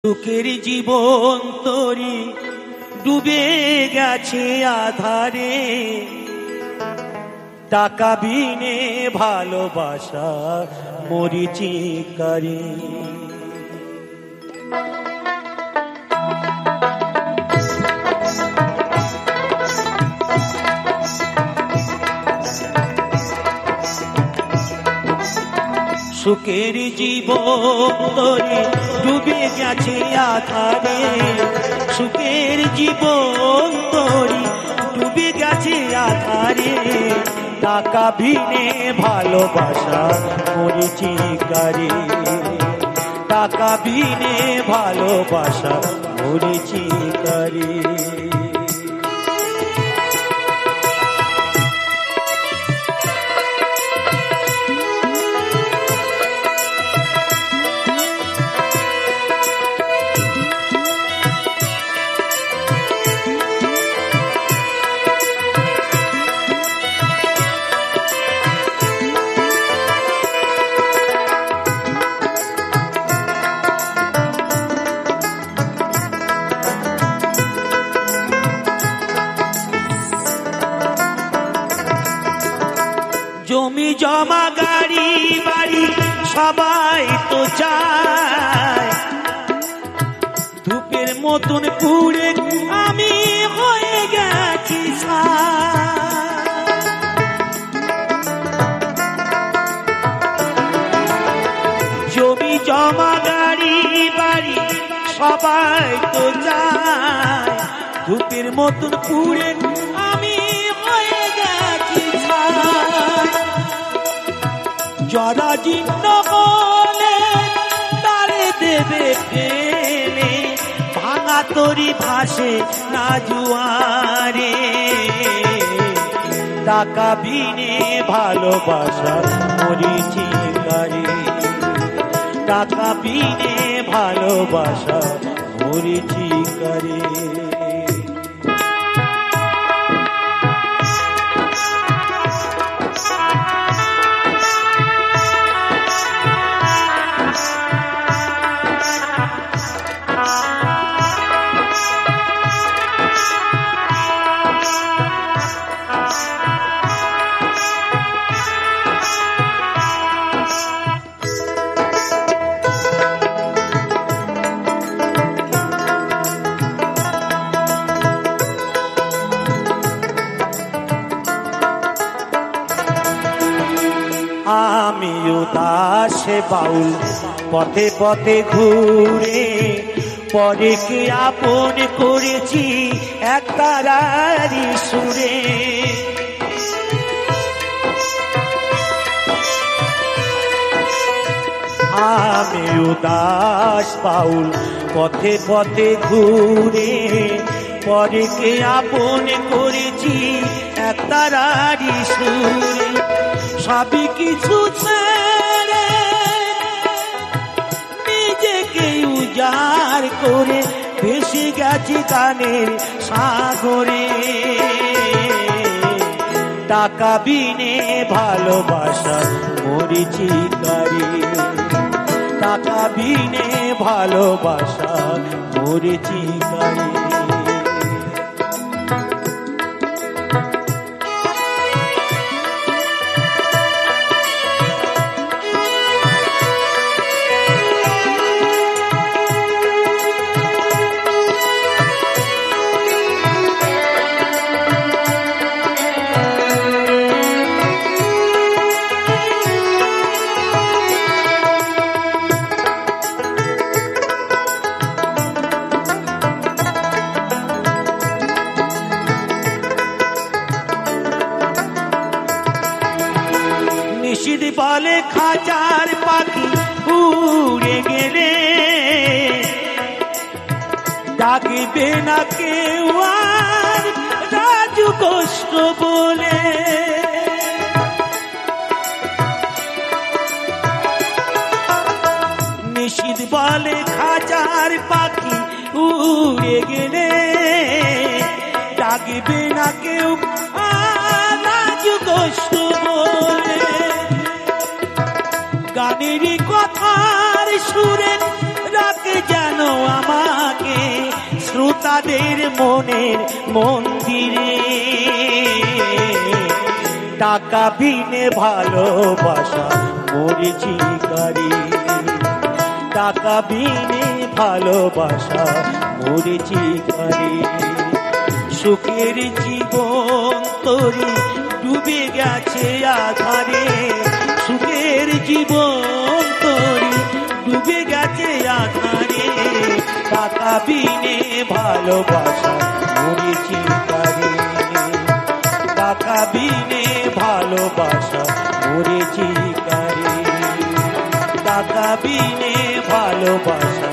সুখের জীবন তরি ডুবে গেছে আধারে, টাকা বিনে ভালোবাসা মরিচিকারে। সুখের জীবন তরি ডুবে গেছে আধারে, সুখের জীবন তরি ডুবে গেছে আধারে, টাকা বিনে ভালোবাসা মরিচিকারে, টাকা বিনে ভালোবাসা মরিচিকারে। জমি জমা গাড়ি বাড়ি সবাই তো চায়, ধূপের মতন পুড়ে আমি হয়ে গেছি জমি জমা গাড়ি বাড়ি সবাই তো চায়, ধূপের মতন পুড়ে আমি হয়ে গেছি যারা জীর্ণ বলে তারে দেবে ফেলে, ভাঙা তরি ভাসে না জুয়ারে, টাকা বিনে ভালোবাসা মরিচিকারে, টাকা বিনে ভালোবাসা মরিচিকারে। আমি উদাসে বাউল পথে পথে ঘুরে, পরে কে আপন করেছি এক তারারি সুরে। আমি উদাস বাউল পথে পথে ঘুরে, পরে কে আপন করেছি এক তারারি সুরে। সবই কিছু ছেড়ে নিজেকে উজাড় করে ভেসে গেছি গানের সাগরে, টাকা বিনে ভালোবাসা মরিচিকারে, টাকা বিনে ভালোবাসা মরিচিকারে। নিশিদ বলে খাঁচার পাখি উড়ে গেলে, ডাকবে না কেউ আর রাজু কষ্ট বলে। নিশিদ বলে খাঁচার পাখি উড়ে গেলে, ডাকবে না কেউ আর রাজু কষ্ট বলে। গানের কথার সুরে রাতে যেন আমাদের মনের মন্দিরে। টাকা বিনে ভালোবাসা মরিচিকারি, টাকা বিনে ভালোবাসা মরিচিকারি। সুখের জীবন তোরি ডুবে গেছে আধারে, সুখের জীবন তোরি ডুবে গেছে আধারে। টাকা বিনে ভালোবাসা মরিচিকারি, টাকা বিনে ভালোবাসা মরিচিকারি, টাকা বিনে ভালোবাসা